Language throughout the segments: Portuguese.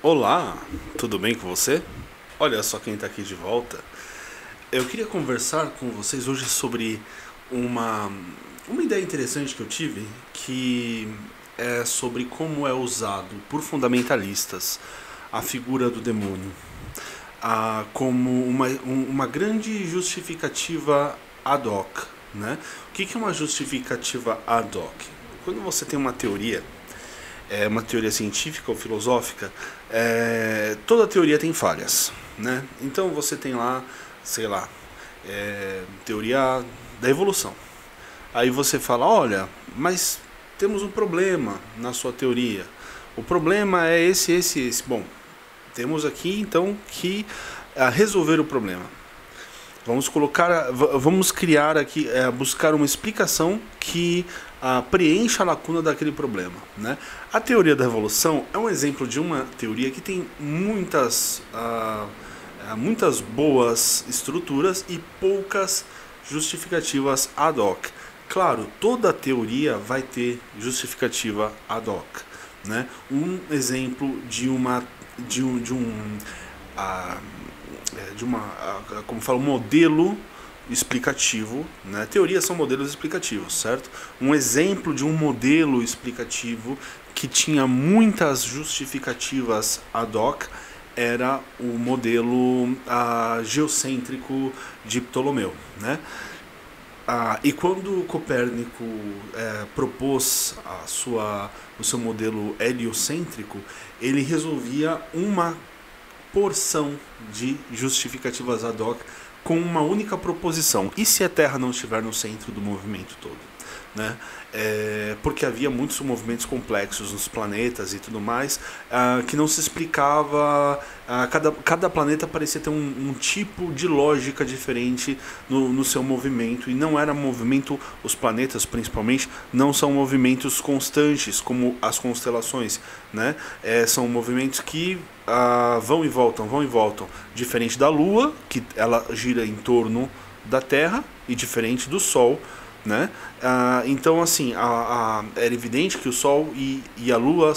Olá, tudo bem com você? Olha só quem está aqui de volta. Eu queria conversar com vocês hoje sobre uma, uma ideia interessante que eu tive, que é sobre como é usado por fundamentalistas a figura do demônio como uma grande justificativa ad hoc. Né? O que é uma justificativa ad hoc? Quando você tem uma teoria, uma teoria científica ou filosófica, toda teoria tem falhas, né? Então você tem lá, sei lá, teoria da evolução. Aí você fala, olha, mas temos um problema na sua teoria. O problema é esse. Bom, temos aqui então que resolver o problema. Vamos criar aqui, buscar uma explicação que preencha a lacuna daquele problema, né? A teoria da evolução é um exemplo de uma teoria que tem muitas boas estruturas e poucas justificativas ad hoc. Claro, toda teoria vai ter justificativa ad hoc, né? Um exemplo como fala, um modelo explicativo, né? Teorias são modelos explicativos, certo? Um exemplo de um modelo explicativo que tinha muitas justificativas ad hoc era o modelo geocêntrico de Ptolomeu, né? E quando Copérnico propôs o seu modelo heliocêntrico, ele resolvia uma porção de justificativas ad hoc com uma única proposição. E se a Terra não estiver no centro do movimento todo? Né? Porque havia muitos movimentos complexos nos planetas e tudo mais, que não se explicava. Cada planeta parecia ter um tipo de lógica diferente no seu movimento, e não era movimento, os planetas principalmente não são movimentos constantes como as constelações, né? São movimentos que vão e voltam, diferente da Lua, que ela gira em torno da Terra, e diferente do Sol, né? Então, assim, era evidente que o Sol e a Lua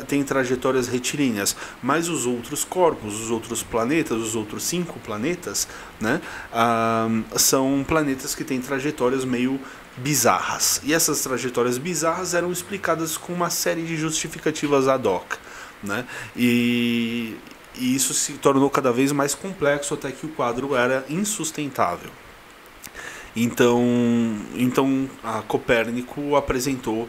têm trajetórias retilíneas, mas os outros corpos, os outros planetas, os outros 5 planetas, né? São planetas que têm trajetórias meio bizarras, e essas trajetórias bizarras eram explicadas com uma série de justificativas ad hoc, né? E isso se tornou cada vez mais complexo, até que o quadro era insustentável. Então a Copérnico apresentou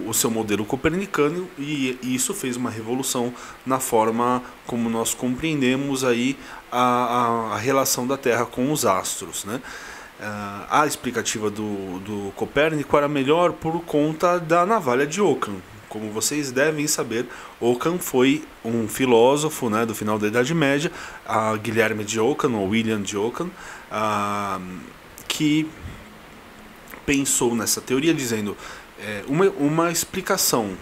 o seu modelo copernicano, e isso fez uma revolução na forma como nós compreendemos aí a relação da Terra com os astros, né? A explicativa do Copérnico era melhor por conta da navalha de Ockham. Como vocês devem saber, Ockham foi um filósofo, né, do final da Idade Média, Guilherme de Ockham, ou William de Ockham, que pensou nessa teoria dizendo uma explicação,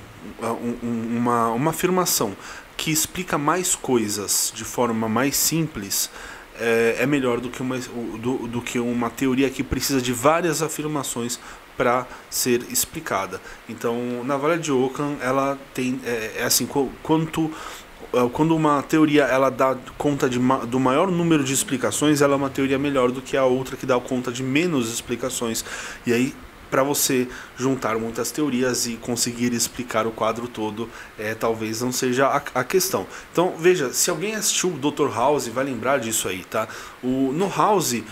uma afirmação que explica mais coisas de forma mais simples é melhor do que uma teoria que precisa de várias afirmações para ser explicada. Então, na navalha de Ockham, ela tem assim, quando uma teoria ela dá conta do maior número de explicações, ela é uma teoria melhor do que a outra que dá conta de menos explicações. E aí, para você juntar muitas teorias e conseguir explicar o quadro todo, talvez não seja a questão. Então, veja, se alguém assistiu o Dr. House, vai lembrar disso aí, tá? No House,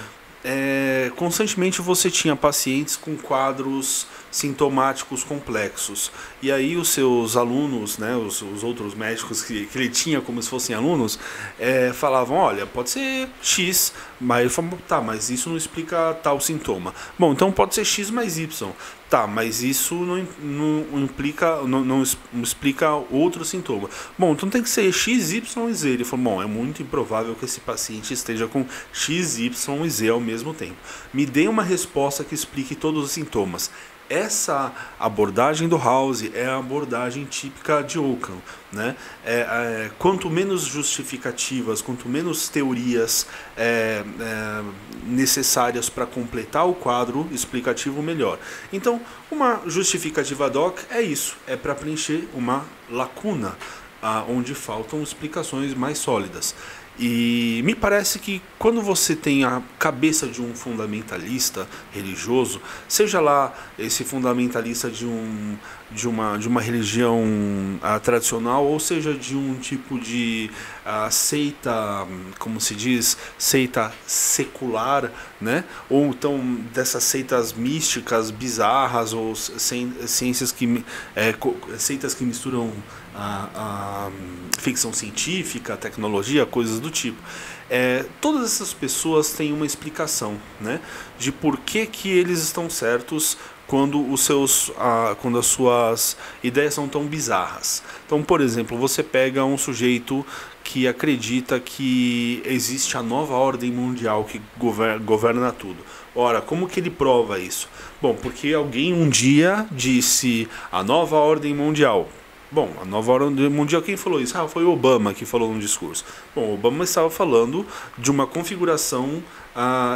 constantemente você tinha pacientes com quadros sintomáticos complexos, e aí os seus alunos, né, os outros médicos que ele tinha como se fossem alunos, falavam, olha, pode ser X, mas ele falou, tá, mas isso não explica tal sintoma. Bom, então pode ser X mais Y. Tá, mas isso não explica outro sintoma. Bom, então tem que ser X, Y e Z. Ele falou, bom, é muito improvável que esse paciente esteja com X, Y e Z ao mesmo tempo. Me dê uma resposta que explique todos os sintomas. Essa abordagem do House é a abordagem típica de Ockham, né? Quanto menos justificativas, quanto menos teorias necessárias para completar o quadro explicativo, melhor. Então, uma justificativa ad hoc é isso, é para preencher uma lacuna. onde faltam explicações mais sólidas. E me parece que quando você tem a cabeça de um fundamentalista religioso, seja lá esse fundamentalista de uma religião tradicional, ou seja de um tipo de seita, como se diz, seita secular, né? Ou então dessas seitas místicas bizarras, ou ciências seitas que misturam a ficção científica, tecnologia, coisas do tipo. Todas essas pessoas têm uma explicação, né, de por que eles estão certos quando quando as suas ideias são tão bizarras. Então, por exemplo, você pega um sujeito que acredita que existe a nova ordem mundial que governa tudo. Ora, como que ele prova isso? Bom, porque alguém um dia disse a nova ordem mundial. Bom, a nova ordem mundial, quem falou isso? Foi Obama que falou no discurso. Bom, Obama estava falando de uma configuração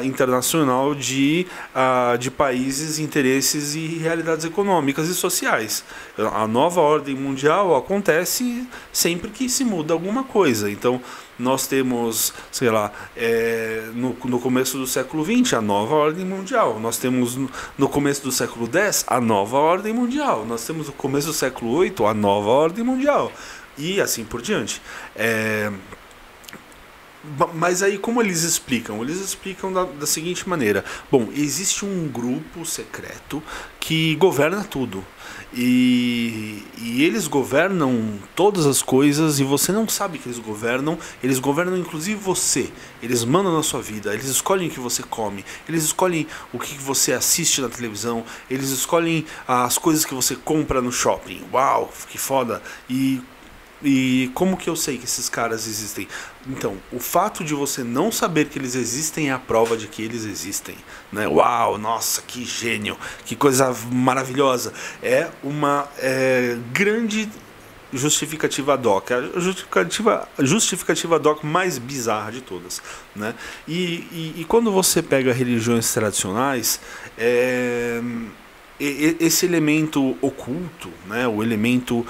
internacional de países, interesses e realidades econômicas e sociais. A nova ordem mundial acontece sempre que se muda alguma coisa. Então, nós temos, sei lá, no começo do século XX, a nova ordem mundial. Nós temos no começo do século X, a nova ordem mundial. Nós temos no começo do século VIII, a nova ordem mundial. E assim por diante. Mas aí como eles explicam? Eles explicam da seguinte maneira. Bom, existe um grupo secreto que governa tudo. E eles governam todas as coisas e você não sabe que eles governam inclusive você. Eles mandam na sua vida, eles escolhem o que você come, eles escolhem o que você assiste na televisão, eles escolhem as coisas que você compra no shopping. Uau, que foda! E como que eu sei que esses caras existem? Então, o fato de você não saber que eles existem é a prova de que eles existem, né? Uau, nossa, que gênio, que coisa maravilhosa. É uma grande justificativa ad hoc, a justificativa ad hoc mais bizarra de todas, né? E quando você pega religiões tradicionais, esse elemento oculto, né, o elemento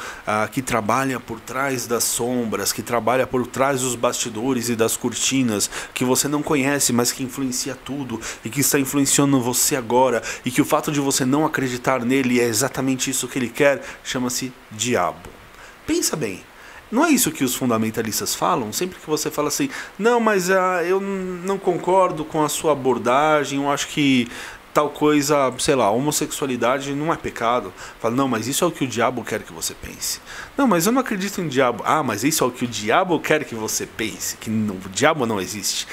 que trabalha por trás das sombras, que trabalha por trás dos bastidores e das cortinas, que você não conhece, mas que influencia tudo e que está influenciando você agora, e que o fato de você não acreditar nele é exatamente isso que ele quer, chama-se diabo. Pensa bem. Não é isso que os fundamentalistas falam? Sempre que você fala assim, não, mas eu não concordo com a sua abordagem, eu acho que tal coisa, sei lá, homossexualidade não é pecado. Fala, não, mas isso é o que o diabo quer que você pense. Não, mas eu não acredito em diabo. Ah, mas isso é o que o diabo quer que você pense, que o diabo não existe.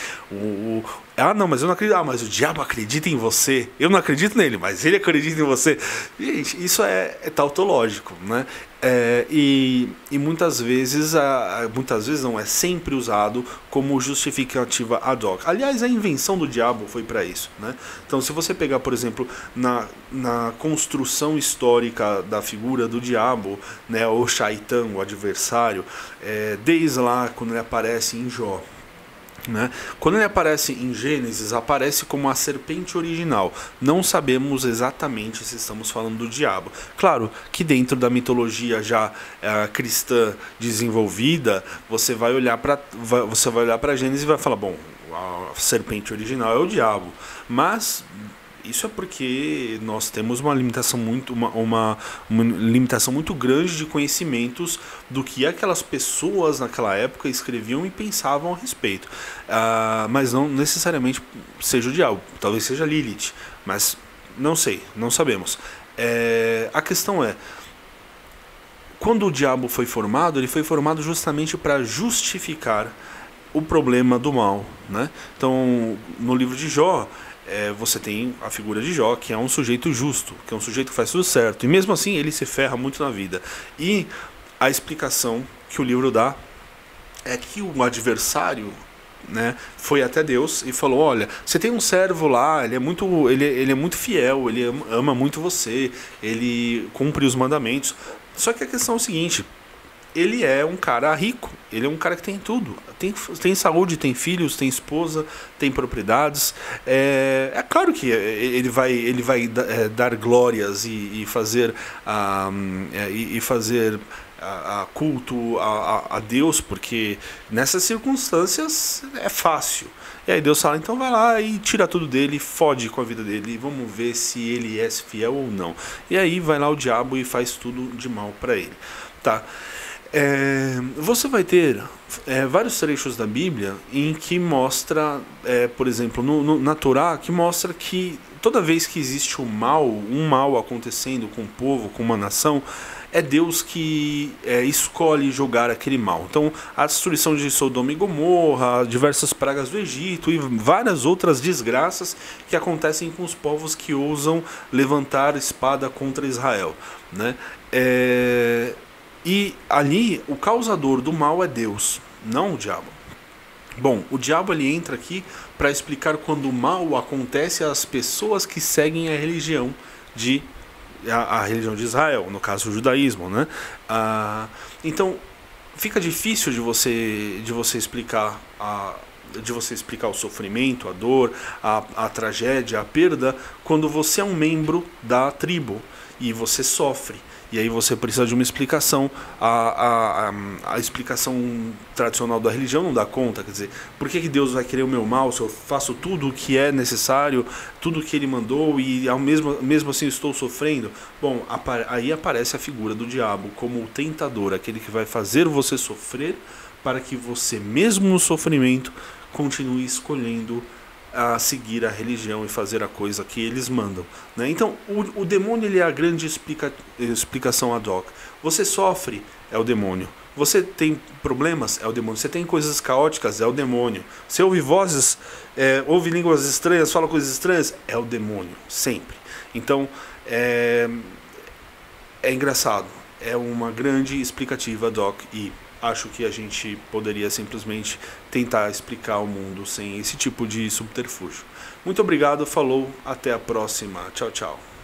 Não, mas eu não acredito. Ah, mas o diabo acredita em você. Eu não acredito nele, mas ele acredita em você. Gente, isso é tautológico, né? E muitas vezes não, é sempre usado como justificativa ad hoc. Aliás, a invenção do diabo foi para isso, né? Então, se você pegar, por exemplo, na construção histórica da figura do diabo, né, o Shaitan, o adversário, desde lá quando ele aparece em Jó, né? Quando ele aparece em Gênesis, aparece como a serpente original. Não sabemos exatamente se estamos falando do diabo. Claro que dentro da mitologia já cristã desenvolvida, você vai olhar para Gênesis e vai falar, bom, a serpente original é o diabo. Mas isso é porque nós temos uma limitação uma limitação muito grande de conhecimentos do que aquelas pessoas naquela época escreviam e pensavam a respeito. Mas não necessariamente seja o diabo, talvez seja Lilith, mas não sei, não sabemos. A questão é, quando o diabo foi formado, ele foi formado justamente para justificar o problema do mal, né? Então, no livro de Jó, você tem a figura de Jó, que é um sujeito justo, que é um sujeito que faz tudo certo, e mesmo assim ele se ferra muito na vida. E a explicação que o livro dá é que o adversário, né, foi até Deus e falou, olha, você tem um servo lá, ele é muito fiel, ele ama muito você, ele cumpre os mandamentos. Só que a questão é o seguinte, ele é um cara rico, ele é um cara que tem tudo, tem saúde, tem filhos, tem esposa, tem propriedades. Claro que ele vai dar glórias e fazer a culto a Deus, porque nessas circunstâncias é fácil. E aí Deus fala, então vai lá e tira tudo dele, fode com a vida dele, e vamos ver se ele é fiel ou não. E aí vai lá o diabo e faz tudo de mal para ele. Tá? Você vai ter vários trechos da Bíblia em que mostra, por exemplo, na Torá, que mostra que toda vez que existe um mal acontecendo com um povo, com uma nação, é Deus que escolhe jogar aquele mal. Então, a destruição de Sodoma e Gomorra, diversas pragas do Egito e várias outras desgraças que acontecem com os povos que ousam levantar espada contra Israel, né? E ali, o causador do mal é Deus, não o diabo. Bom, o diabo ele entra aqui para explicar quando o mal acontece às pessoas que seguem a religião de Israel, no caso o judaísmo, né? Então fica difícil de você explicar o sofrimento, a dor, a tragédia, a perda, quando você é um membro da tribo e você sofre. E aí você precisa de uma explicação. A explicação tradicional da religião não dá conta. Quer dizer, por que Deus vai querer o meu mal se eu faço tudo o que é necessário, tudo o que Ele mandou e mesmo assim estou sofrendo? Bom, aí aparece a figura do diabo como o tentador, aquele que vai fazer você sofrer para que você, mesmo no sofrimento, continue escolhendo a seguir a religião e fazer a coisa que eles mandam, né? Então o demônio ele é a grande explicação ad hoc. Você sofre, é o demônio. Você tem problemas, é o demônio. Você tem coisas caóticas, é o demônio. Você ouve vozes, ouve línguas estranhas, fala coisas estranhas, é o demônio, sempre. Então é engraçado, é uma grande explicativa ad hoc e acho que a gente poderia simplesmente tentar explicar o mundo sem esse tipo de subterfúgio. Muito obrigado, falou, até a próxima. Tchau, tchau.